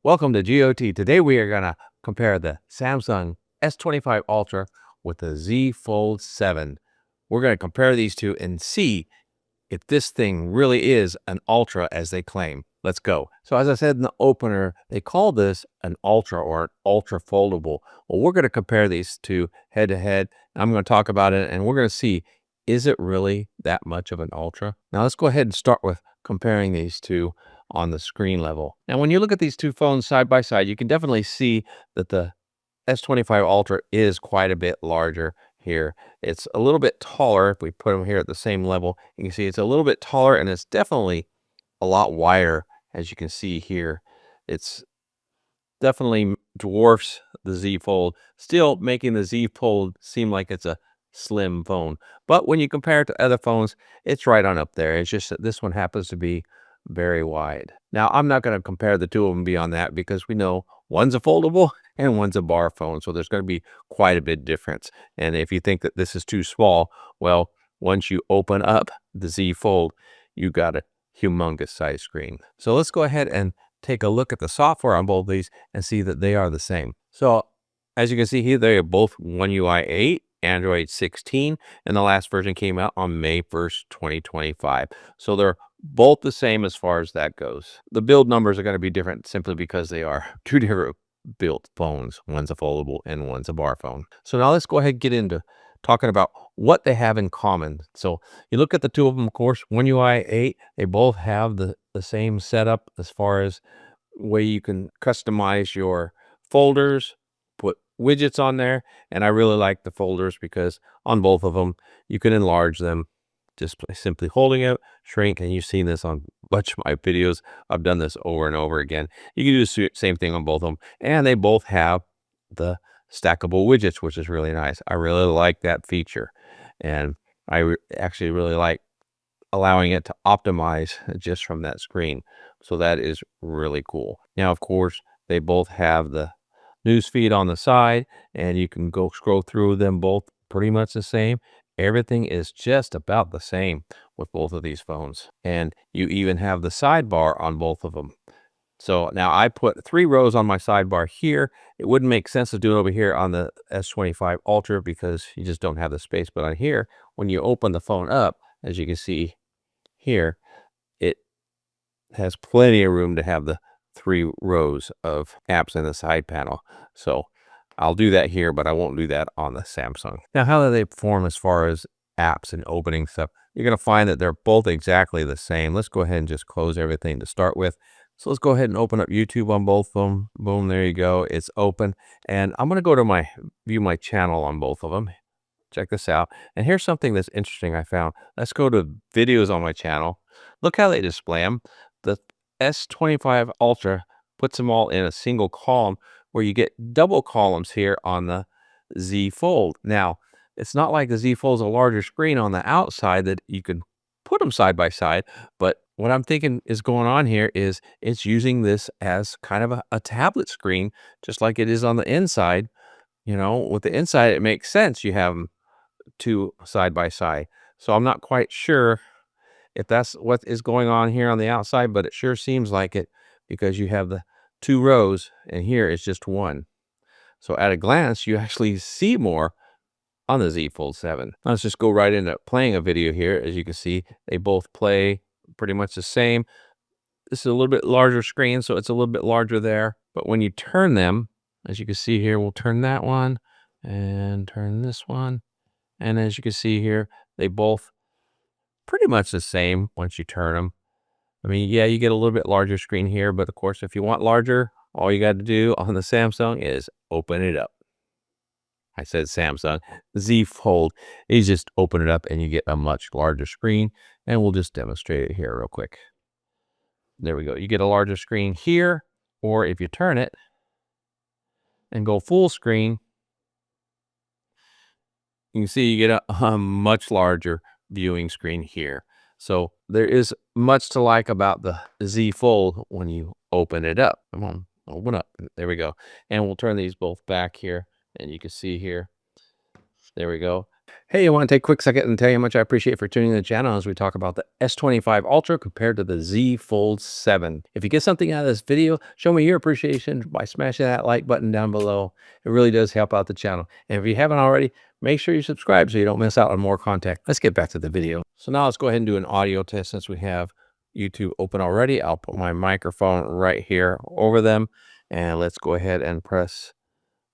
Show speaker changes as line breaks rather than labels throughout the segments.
Welcome to GOT. Today we are going to compare the Samsung S25 Ultra with the Z Fold 7. We're going to compare these two and see if this thing really is an Ultra as they claim. Let's go. So as I said in the opener, they call this an Ultra or an Ultra Foldable. Well, we're going to compare these two head to head. I'm going to talk about it and we're going to see, is it really that much of an Ultra? Now let's go ahead and start with comparing these two on the screen level. Now, when you look at these two phones side by side, you can definitely see that the S25 Ultra is quite a bit larger here. It's a little bit taller. If we put them here at the same level, you can see it's a little bit taller and it's definitely a lot wider. As you can see here, it's definitely dwarfs the Z Fold, still making the Z Fold seem like it's a slim phone. But when you compare it to other phones, it's right on up there. It's just that this one happens to be very wide. Now, I'm not going to compare the two of them beyond that because we know one's a foldable and one's a bar phone. So there's going to be quite a bit difference. And if you think that this is too small, well, once you open up the Z Fold, you got a humongous size screen. So let's go ahead and take a look at the software on both of these and see that they are the same. So as you can see here, they are both One UI 8, Android 16, and the last version came out on May 1st, 2025. So they're both the same as far as that goes. The build numbers are going to be different simply because they are two different built phones. One's a foldable and one's a bar phone. So now let's go ahead and get into talking about what they have in common. So you look at the two of them, of course, One UI 8, they both have the same setup as far as way you can customize your folders, put widgets on there. And I really like the folders because on both of them, you can enlarge them just by simply holding it, shrink, and you've seen this on a bunch of my videos. I've done this over and over again. You can do the same thing on both of them. And they both have the stackable widgets, which is really nice. I really like that feature. And I actually really like allowing it to optimize just from that screen. So that is really cool. Now, of course, they both have the news feed on the side, and you can go scroll through them both pretty much the same. Everything is just about the same with both of these phones. And you even have the sidebar on both of them. So now I put 3 rows on my sidebar here. It wouldn't make sense to do it over here on the S25 Ultra because you just don't have the space. But on here, when you open the phone up, as you can see here, it has plenty of room to have the 3 rows of apps in the side panel. So I'll do that here, but I won't do that on the Samsung. Now, how do they perform as far as apps and opening stuff? You're going to find that they're both exactly the same. Let's go ahead and just close everything to start with. So let's go ahead and open up YouTube on both of them. Boom, there you go. It's open. And I'm going to go to view my channel on both of them. Check this out. And here's something that's interesting I found. Let's go to videos on my channel. Look how they display them. The S25 Ultra puts them all in a single column where you get double columns here on the Z Fold. Now, it's not like the Z Fold is a larger screen on the outside that you can put them side by side, but what I'm thinking is going on here is it's using this as kind of a tablet screen, just like it is on the inside. You know, with the inside, it makes sense. You have them 2 side by side. So I'm not quite sure if that's what is going on here on the outside, but it sure seems like it because you have the 2 rows and here it's just 1. So at a glance, you actually see more on the Z Fold 7. Let's just go right into playing a video here. As you can see, they both play pretty much the same. This is a little bit larger screen, so it's a little bit larger there. But when you turn them, as you can see here, we'll turn that one and turn this one. And as you can see here, they both pretty much the same once you turn them. I mean, yeah, you get a little bit larger screen here, but of course, if you want larger, all you got to do on the Samsung is open it up. I said Samsung. Z Fold, you just open it up and you get a much larger screen. And we'll just demonstrate it here real quick. There we go. You get a larger screen here, or if you turn it and go full screen, you can see you get a much larger viewing screen here. So there is much to like about the Z Fold when you open it up. Come on, open up. There we go. And we'll turn these both back here. And you can see here, there we go. Hey, I want to take a quick second and tell you how much I appreciate for tuning in the channel as we talk about the S25 Ultra compared to the Z Fold 7. If you get something out of this video, show me your appreciation by smashing that like button down below. It really does help out the channel. And if you haven't already, make sure you subscribe so you don't miss out on more content. Let's get back to the video. So now let's go ahead and do an audio test since we have YouTube open already. I'll put my microphone right here over them, and let's go ahead and press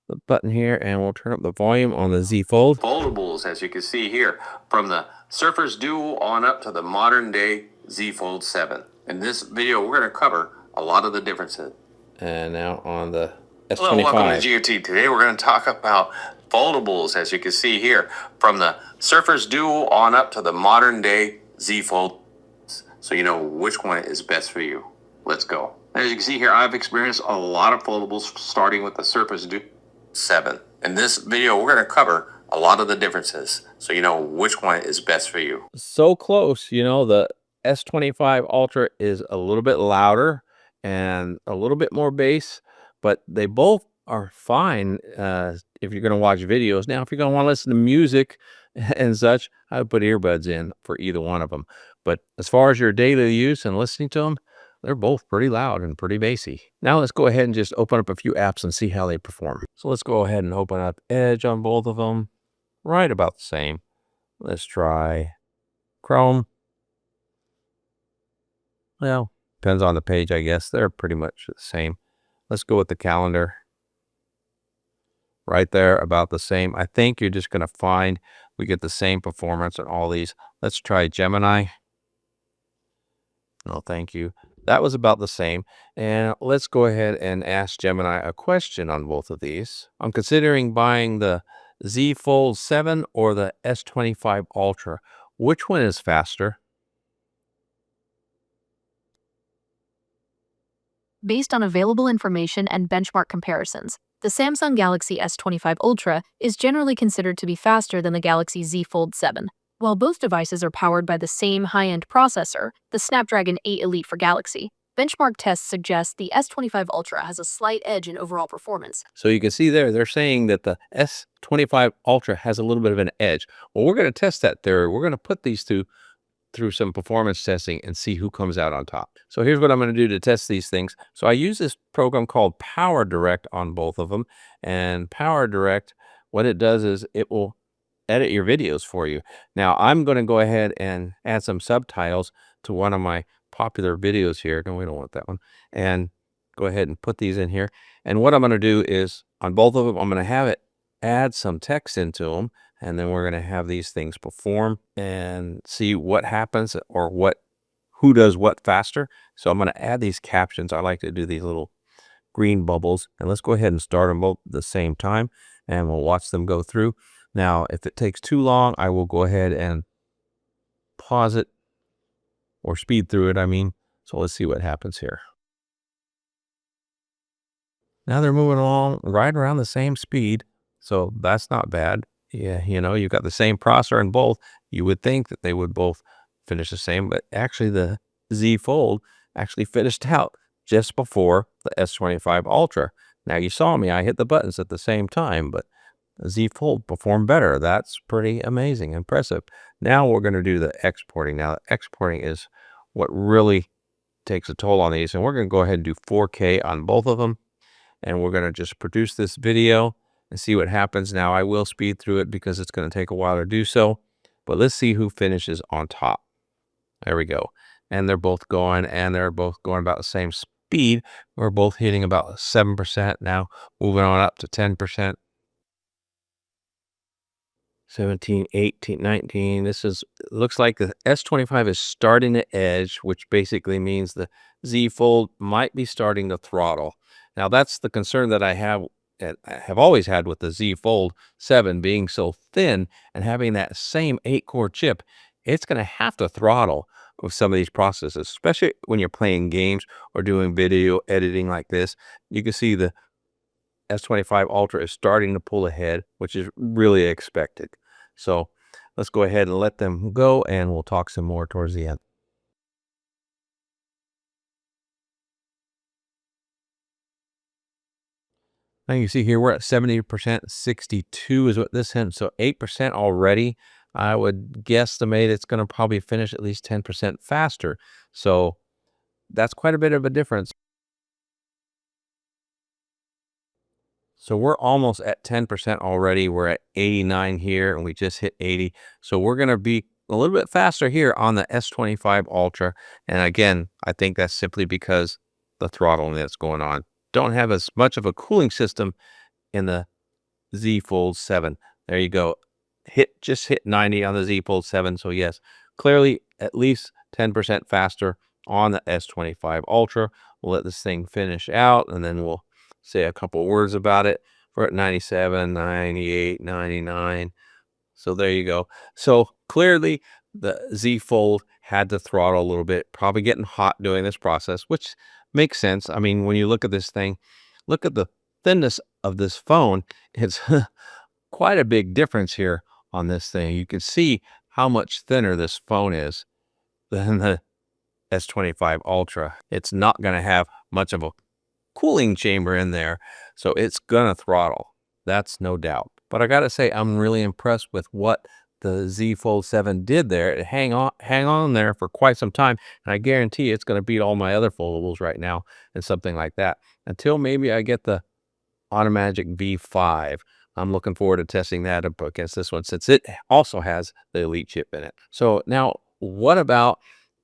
the button here, and we'll turn up the volume on the Z Fold. Foldables, as you can see here, from the Surface Duo on up to the modern day Z Fold 7. In this video, we're going to cover a lot of the differences. And now on the S25. Hello, welcome to GOT. Today we're going to talk about foldables, as you can see here, from the Surface Duo on up to the modern day Z Fold, so you know which one is best for you. Let's go. As you can see here, I've experienced a lot of foldables starting with the Surface Duo 7. In this video, we're going to cover a lot of the differences so you know which one is best for you. So close. The S25 Ultra is a little bit louder and a little bit more bass, but they both are fine if you're going to watch videos. Now, if you're going to want to listen to music and such, I would put earbuds in for either one of them. But as far as your daily use and listening to them, they're both pretty loud and pretty bassy. Now let's go ahead and just open up a few apps and see how they perform. So let's go ahead and open up Edge on both of them. Right about the same. Let's try Chrome. Well, depends on the page, I guess. They're pretty much the same. Let's go with the calendar. Right there, about the same. I think you're just going to find we get the same performance on all these. Let's try Gemini. No, thank you. That was about the same. And let's go ahead and ask Gemini a question on both of these. I'm considering buying the Z Fold 7 or the S25 Ultra. Which one is faster?
Based on available information and benchmark comparisons, the Samsung Galaxy S25 Ultra is generally considered to be faster than the Galaxy Z Fold 7. While both devices are powered by the same high-end processor, the Snapdragon 8 Elite for Galaxy, benchmark tests suggest the S25 Ultra has a slight edge in overall performance.
So you can see there, they're saying that the S25 Ultra has a little bit of an edge. Well, we're going to test that theory. We're going to put these two through some performance testing and see who comes out on top. So here's what I'm going to do to test these things. So I use this program called PowerDirect on both of them. And PowerDirect, what it does is it will edit your videos for you. Now I'm going to go ahead and add some subtitles to one of my popular videos here. No, we don't want that one. And go ahead and put these in here. And what I'm going to do is on both of them, I'm going to have it add some text into them. And then we're going to have these things perform and see what happens or who does what faster. So I'm going to add these captions. I like to do these little green bubbles. And let's go ahead and start them both at the same time. And we'll watch them go through. Now, if it takes too long, I will go ahead and pause it or speed through it, I mean. So let's see what happens here. Now they're moving along right around the same speed. So that's not bad. Yeah, you've got the same processor in both. You would think that they would both finish the same, but actually the Z Fold actually finished out just before the S25 Ultra. Now you saw me, I hit the buttons at the same time, but the Z Fold performed better. That's pretty amazing, impressive. Now we're going to do the exporting. Now the exporting is what really takes a toll on these, and we're going to go ahead and do 4K on both of them, and we're going to just produce this video and see what happens. Now I will speed through it because it's going to take a while to do so, but let's see who finishes on top. There we go. And they're both going about the same speed. We're both hitting about 7% now, moving on up to 10%. 17, 18, 19. Looks like the S25 is starting to edge, which basically means the Z Fold might be starting to throttle. Now that's the concern that I have always had with the Z Fold 7 being so thin and having that same 8-core chip. It's going to have to throttle with some of these processes, especially when you're playing games or doing video editing like this. You can see the S25 Ultra is starting to pull ahead, which is really expected. So let's go ahead and let them go, and we'll talk some more towards the end. Now you see here we're at 70%, 62 is what this hit, so 8% already. I would guesstimate it's going to probably finish at least 10% faster. So that's quite a bit of a difference. So we're almost at 10% already. We're at 89 here, and we just hit 80. So we're going to be a little bit faster here on the S25 Ultra. And again, I think that's simply because the throttling that's going on. Don't have as much of a cooling system in the Z Fold 7. There you go. Just hit 90 on the Z Fold 7. So yes, clearly at least 10% faster on the S25 Ultra. We'll let this thing finish out, and then we'll say a couple words about it. We're at 97, 98, 99. So there you go. So clearly the Z Fold had to throttle a little bit, probably getting hot doing this process, which makes sense. I mean, when you look at this thing, look at the thinness of this phone. It's quite a big difference here on this thing. You can see how much thinner this phone is than the S25 Ultra. It's not going to have much of a cooling chamber in there, so it's going to throttle. That's no doubt. But I got to say, I'm really impressed with what the Z Fold 7 did there. It hang on there for quite some time, and I guarantee it's going to beat all my other foldables right now and something like that. Until maybe I get the Automagic V5. I'm looking forward to testing that up against this one since it also has the Elite chip in it. So now, what about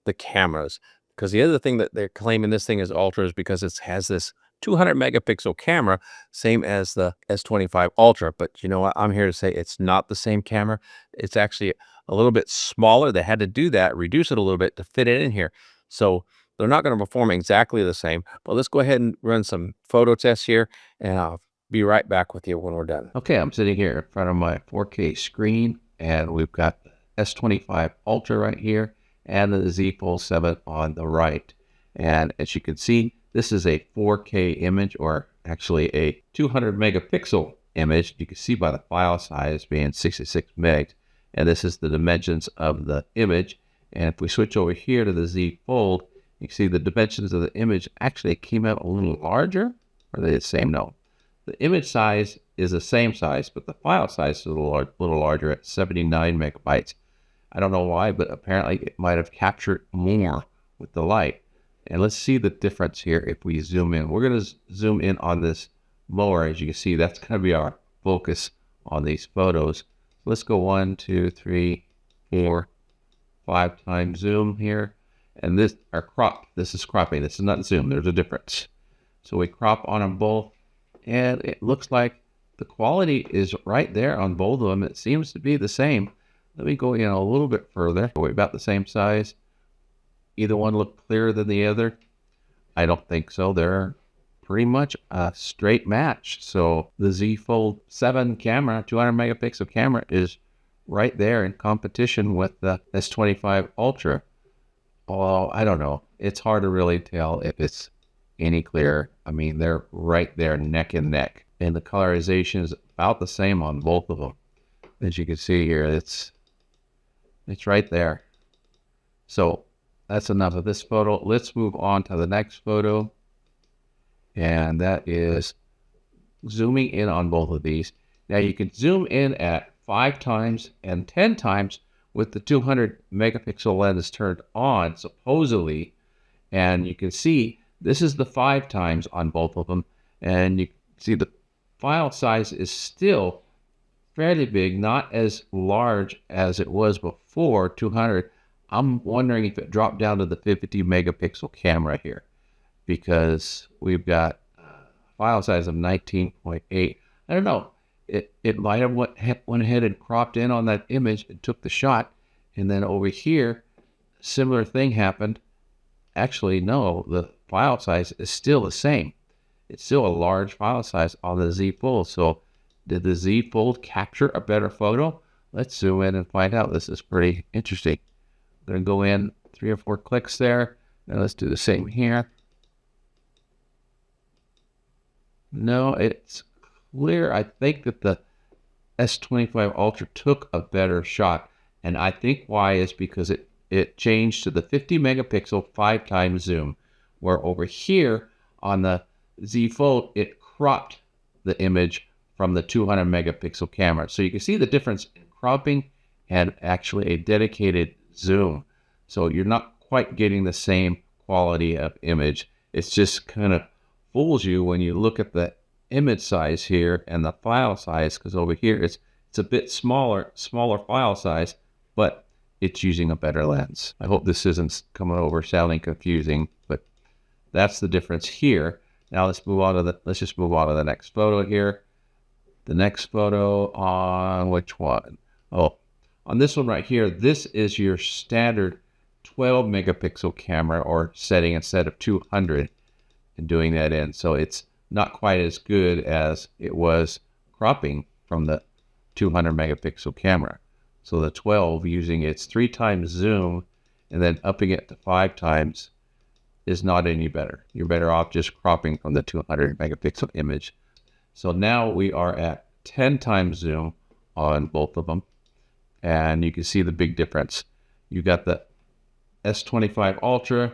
the cameras? Because the other thing that they're claiming this thing is Ultra is because it has this 200 megapixel camera, same as the S25 Ultra. But you know what? I'm here to say it's not the same camera. It's actually a little bit smaller. They had to do that, reduce it a little bit to fit it in here. So they're not going to perform exactly the same. But let's go ahead and run some photo tests here, and I'll be right back with you when we're done.
Okay, I'm sitting here in front of my 4K screen, and we've got the S25 Ultra right here and the Z Fold 7 on the right. And as you can see, this is a 4K image, or actually a 200 megapixel image. You can see by the file size being 66 megs. And this is the dimensions of the image. And if we switch over here to the Z Fold, you can see the dimensions of the image actually came out a little larger. Or are they the same? No. The image size is the same size, but the file size is a little larger at 79 megabytes. I don't know why, but apparently it might have captured more with the light. And let's see the difference here if we zoom in. We're going to zoom in on this lower. As you can see, that's going to be our focus on these photos. Let's go 1, 2, 3, 4, 5 times zoom here. And this is cropping. This is not zoom. There's a difference. So we crop on them both, and it looks like the quality is right there on both of them. It seems to be the same. Let me go in a little bit further. We're about the same size. Either one look clearer than the other? I don't think so. They're pretty much a straight match. So the Z Fold 7 camera, 200 megapixel camera, is right there in competition with the S25 Ultra. Oh, I don't know. It's hard to really tell if it's any clearer. I mean, they're right there neck and neck. And the colorization is about the same on both of them. As you can see here, it's right there. So that's enough of this photo. Let's move on to the next photo. And that is zooming in on both of these. Now you can zoom in at 5 times and 10 times with the 200 megapixel lens turned on, supposedly. And you can see this is the 5 times on both of them. And you can see the file size is still fairly big, not as large as it was before 200. I'm wondering if it dropped down to the 50 megapixel camera here, because we've got file size of 19.8. I don't know. It might have went ahead and cropped in on that image and took the shot. And then over here, similar thing happened. Actually, no, the file size is still the same. It's still a large file size on the Z Fold. So did the Z Fold capture a better photo? Let's zoom in and find out. This is pretty interesting. I'm going to go in 3 or 4 clicks there. Now let's do the same here. No, it's clear. I think that the S25 Ultra took a better shot. And I think why is because it changed to the 50 megapixel 5 times zoom, where over here on the Z Fold, it cropped the image from the 200 megapixel camera. So you can see the difference in cropping and actually a dedicated zoom. So you're not quite getting the same quality of image. It's just kind of fools you when you look at the image size here and the file size, because over here it's a bit smaller file size, but it's using a better lens. I hope this isn't coming over sounding confusing, but that's the difference here. Now let's just move on to the next photo here. The next photo on which one? Oh, on this one right here, this is your standard 12 megapixel camera or setting instead of 200 and doing that in. So it's not quite as good as it was cropping from the 200 megapixel camera. So the 12 using its 3 times zoom and then upping it to 5 times is not any better. You're better off just cropping from the 200 megapixel image. So now we are at 10 times zoom on both of them. And you can see the big difference. You got the S25 Ultra,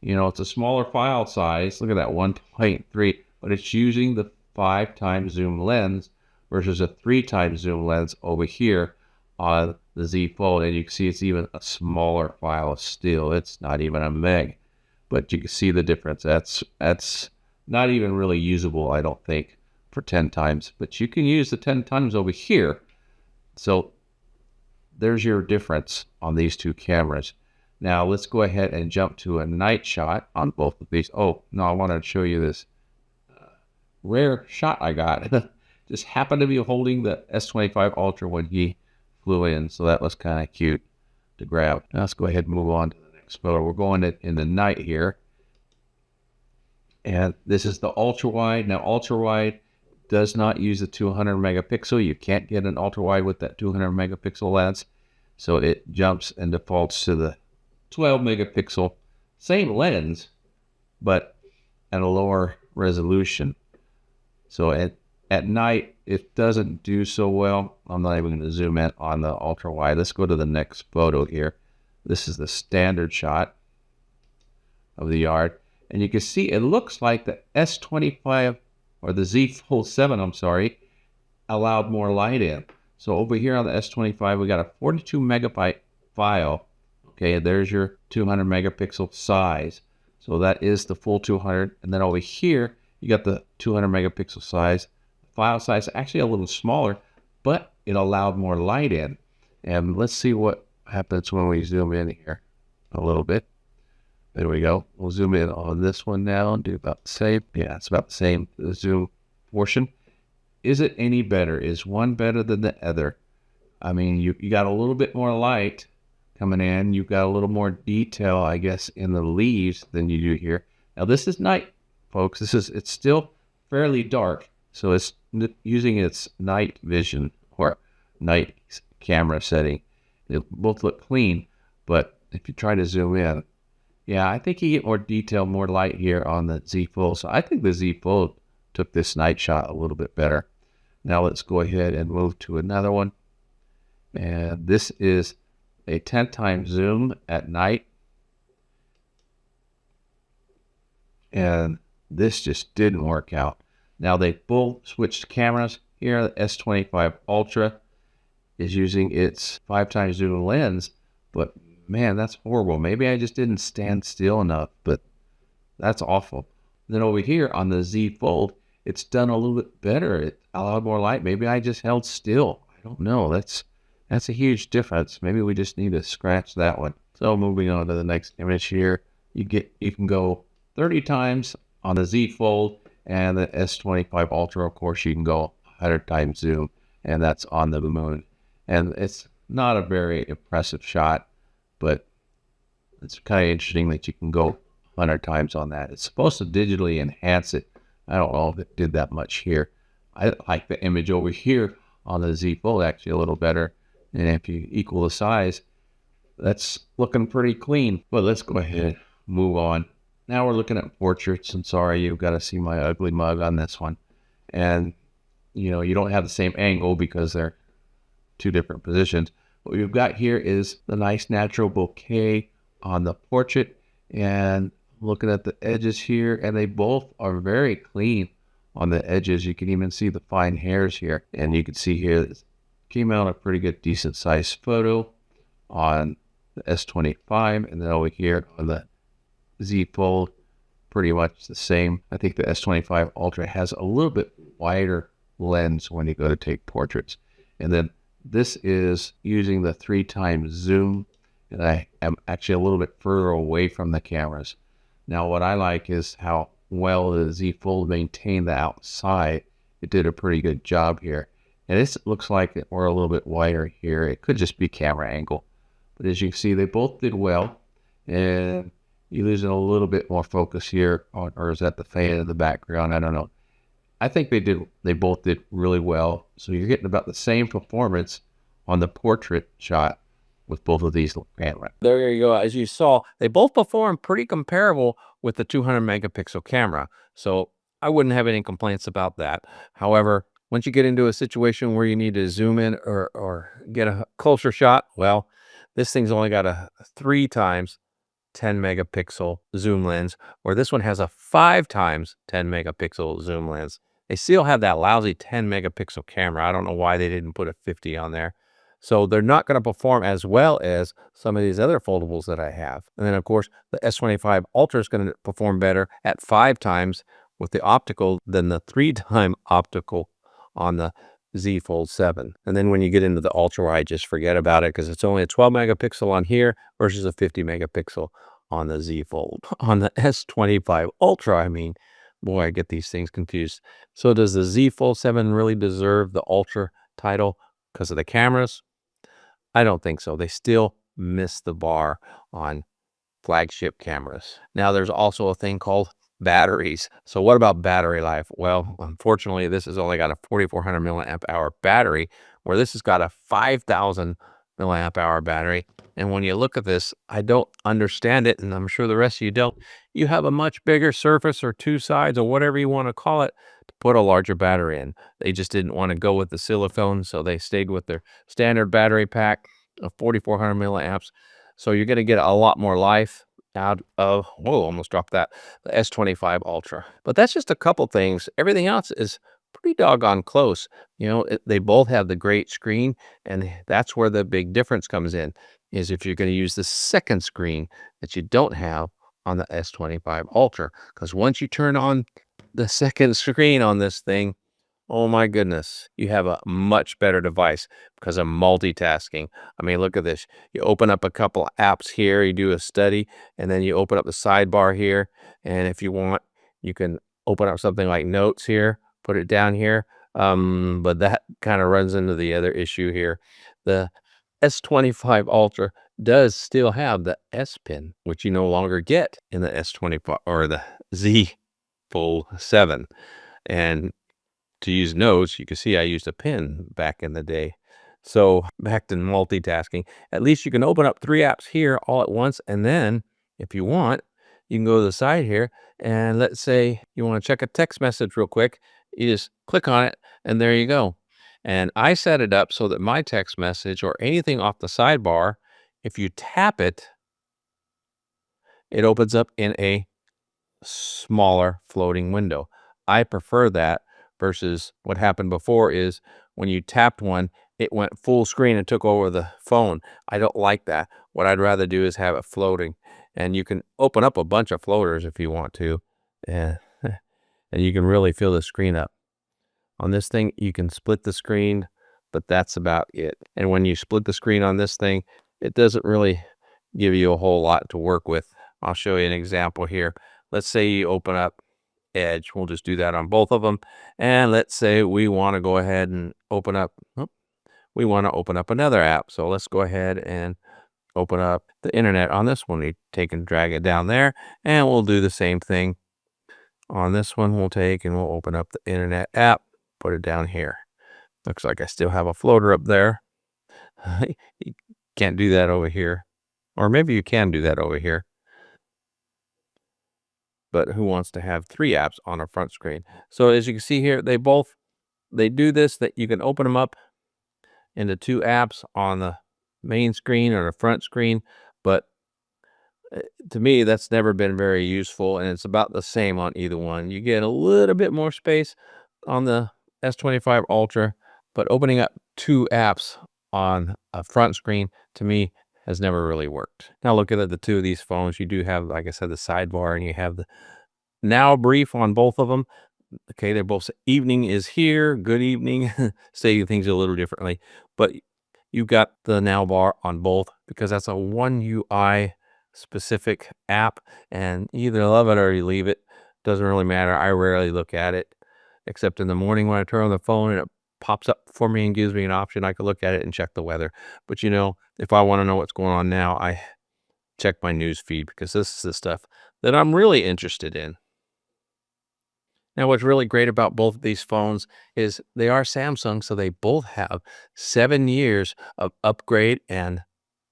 it's a smaller file size. Look at that, 1.3, but it's using the 5 times zoom lens versus a 3 times zoom lens over here on the Z Fold. And you can see it's even a smaller file still. It's not even a meg, but you can see the difference. That's not even really usable, I don't think, for 10 times, but you can use the 10 times over here. So there's your difference on these two cameras. Now let's go ahead and jump to a night shot on both of these. Oh, no, I wanted to show you this rare shot I got. Just happened to be holding the S25 Ultra when he flew in, so that was kind of cute to grab. Now let's go ahead and move on to the next photo. We're going in the night here. And this is the ultra wide. Now ultra wide does not use the 200 megapixel. You can't get an ultra wide with that 200 megapixel lens. So it jumps and defaults to the 12 megapixel, same lens, but at a lower resolution. So at night, it doesn't do so well. I'm not even going to zoom in on the ultra wide. Let's go to the next photo here. This is the standard shot of the yard. And you can see it looks like the S25 or the Z Fold 7, I'm sorry, allowed more light in. So over here on the S25, we got a 42 megabyte file. Okay, there's your 200 megapixel size. So that is the full 200. And then over here, you got the 200 megapixel size. File size actually a little smaller, but it allowed more light in. And let's see what happens when we zoom in here a little bit. There we go. We'll zoom in on this one now and do about the same. Yeah, it's about the same, the zoom portion. Is it any better? Is one better than the other? I mean, you got a little bit more light coming in. You've got a little more detail, I guess, in the leaves than you do here. Now, this is night, folks. It's still fairly dark. So it's using its night vision or night camera setting. They both look clean, but if you try to zoom in, yeah, I think you get more detail, more light here on the Z Fold. So I think the Z Fold took this night shot a little bit better. Now let's go ahead and move to another one. And this is a 10 times zoom at night. And this just didn't work out. Now they both switched cameras. Here, the S25 Ultra is using its 5 times zoom lens, but man, that's horrible. Maybe I just didn't stand still enough, but that's awful. Then over here on the Z Fold, it's done a little bit better. It allowed more light. Maybe I just held still. I don't know. That's a huge difference. Maybe we just need to scratch that one. So moving on to the next image here, you can go 30 times on the Z Fold, and the S25 Ultra, of course, you can go 100 times zoom, and that's on the moon. And it's not a very impressive shot, but it's kind of interesting that you can go 100 times on that. It's supposed to digitally enhance it. I don't know if it did that much here. I like the image over here on the Z Fold actually a little better. And if you equal the size, that's looking pretty clean. But let's go ahead, move on. Now we're looking at portraits. And sorry, you've got to see my ugly mug on this one. And, you don't have the same angle because they're two different positions. What we've got here is the nice natural bouquet on the portrait. And looking at the edges here, and they both are very clean on the edges. You can even see the fine hairs here. And you can see here, it came out a pretty good, decent sized photo on the S25. And then over here on the Z Fold, pretty much the same. I think the S25 Ultra has a little bit wider lens when you go to take portraits. And then this is using the 3x zoom, and I am actually a little bit further away from the cameras. Now what I like is how well the Z Fold maintained the outside. It did a pretty good job here. And this looks like we're a little bit wider here. It could just be camera angle. But as you can see, they both did well. And you're losing a little bit more focus here, or is that the fan in the background? I don't know. I think they both did really well. So you're getting about the same performance on the portrait shot with both of these cameras.
There you go. As you saw, they both perform pretty comparable with the 200 megapixel camera. So I wouldn't have any complaints about that. However, once you get into a situation where you need to zoom in or get a closer shot, well, this thing's only got a 3x 10 megapixel zoom lens, where this one has a 5x 10 megapixel zoom lens. They still have that lousy 10 megapixel camera. I don't know why they didn't put a 50 on there. So they're not going to perform as well as some of these other foldables that I have. And then of course the S25 Ultra is going to perform better at 5x with the optical than the 3x optical on the Z Fold 7. And then when you get into the ultra wide, just forget about it, because it's only a 12 megapixel on here versus a 50 megapixel on the Z Fold. On the S25 Ultra, I mean, boy, I get these things confused. So does the Z Fold 7 really deserve the Ultra title because of the cameras? I don't think so. They still miss the bar on flagship cameras. Now there's also a thing called batteries. So what about battery life? Well, unfortunately, this has only got a 4,400 milliamp hour battery, where this has got a 5,000 milliamp hour battery. And when you look at this, I don't understand it, and I'm sure the rest of you don't. You have a much bigger surface or two sides or whatever you want to call it to put a larger battery in. They just didn't want to go with the silicone, so they stayed with their standard battery pack of 4,400 milliamps. So you're going to get a lot more life out of, whoa, almost dropped that, the S25 Ultra. But that's just a couple things. Everything else is pretty doggone close. You know, they both have the great screen, and that's where the big difference comes in, is if you're going to use the second screen that you don't have on the S25 Ultra. Because once you turn on the second screen on this thing, oh my goodness, you have a much better device because of multitasking. I mean, look at this. You open up a couple apps here, you do a study, and then you open up the sidebar here. And if you want, you can open up something like notes here, put it down here. But that kind of runs into the other issue here. The S25 Ultra does still have the S Pen, which you no longer get in the S25 or the Z Fold 7. And to use notes, you can see I used a pen back in the day. So back to multitasking, at least you can open up 3 apps here all at once. And then if you want, you can go to the side here, and let's say you want to check a text message real quick. You just click on it, and there you go. And I set it up so that my text message or anything off the sidebar, if you tap it, it opens up in a smaller floating window. I prefer that versus what happened before is when you tapped one, it went full screen and took over the phone. I don't like that. What I'd rather do is have it floating, and you can open up a bunch of floaters if you want to, and you can really fill the screen up. On this thing, you can split the screen, but that's about it. And when you split the screen on this thing, it doesn't really give you a whole lot to work with. I'll show you an example here. Let's say you open up Edge. We'll just do that on both of them. And let's say we want to go ahead and open up, we want to open up another app. So let's go ahead and open up the internet on this one. We take and drag it down there, and we'll do the same thing on this one. We'll take and we'll open up the internet app, put it down here. Looks like I still have a floater up there. You can't do that over here. Or maybe you can do that over here. But who wants to have 3 apps on a front screen? So as you can see here, they do this, that you can open them up into 2 apps on the main screen or the front screen, but To me, that's never been very useful, and it's about the same on either one. You get a little bit more space on the S25 Ultra, but opening up two apps on a front screen, to me, has never really worked. Now, looking at the two of these phones, you do have, like I said, the sidebar, and you have the now brief on both of them. Okay, they're both evening is here, good evening, saying things a little differently, but you got the now bar on both because that's a one UI specific app, and you either love it or you leave it. Doesn't really matter. I rarely look at it except in the morning when I turn on the phone and it pops up for me and gives me an option. I could look at it and check the weather. But you know, if I want to know what's going on now, I check my news feed because this is the stuff that I'm really interested in. Now, what's really great about both of these phones is they are Samsung, so they both have 7 years of upgrade and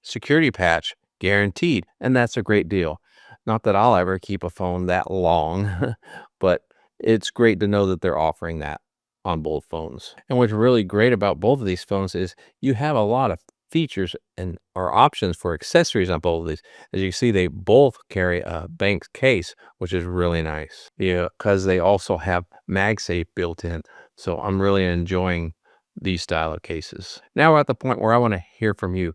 security patch guaranteed, and that's a great deal. Not that I'll ever keep a phone that long, but it's great to know that they're offering that on both phones. And what's really great about both of these phones is you have a lot of features and or options for accessories on both of these. As you see, they both carry a bank case, which is really nice. Yeah, because they also have MagSafe built in. So I'm really enjoying these style of cases. Now we're at the point where I want to hear from you.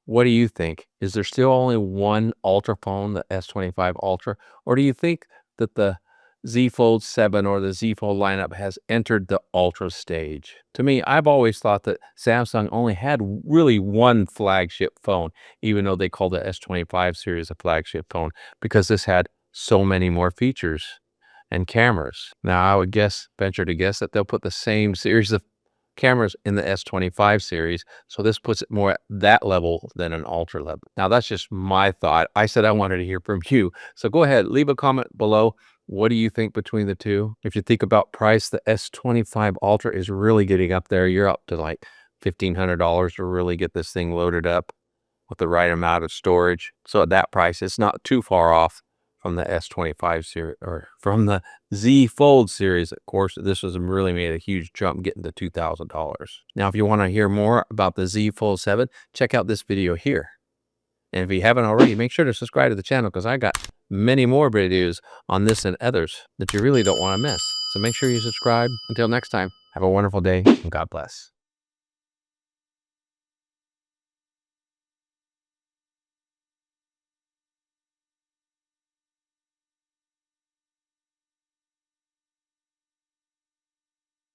What do you think? Is there still only one Ultra phone, the S25 Ultra, or do you think that the Z Fold 7 or the Z Fold lineup has entered the Ultra stage? To me, I've always thought that Samsung only had really one flagship phone, even though they call the S25 series a flagship phone, because this had so many more features and cameras. Now, I would venture to guess that they'll put the same series of cameras in the S25 series, so this puts it more at that level than an Ultra level. Now, that's just my thought. I said I wanted to hear from you, so go ahead, leave a comment below. What do you think between the two? If you think about price, the S25 Ultra is really getting up there. You're up to like $1,500 to really get this thing loaded up with the right amount of storage. So at that price, it's not too far off from the S25 series or from the Z Fold series. Of course, this has really made a huge jump getting to $2,000. Now, if you want to hear more about the Z Fold 7, check out this video here. And if you haven't already, make sure to subscribe to the channel because I got many more videos on this and others that you really don't want to miss. So make sure you subscribe. Until next time, have a wonderful day and God bless.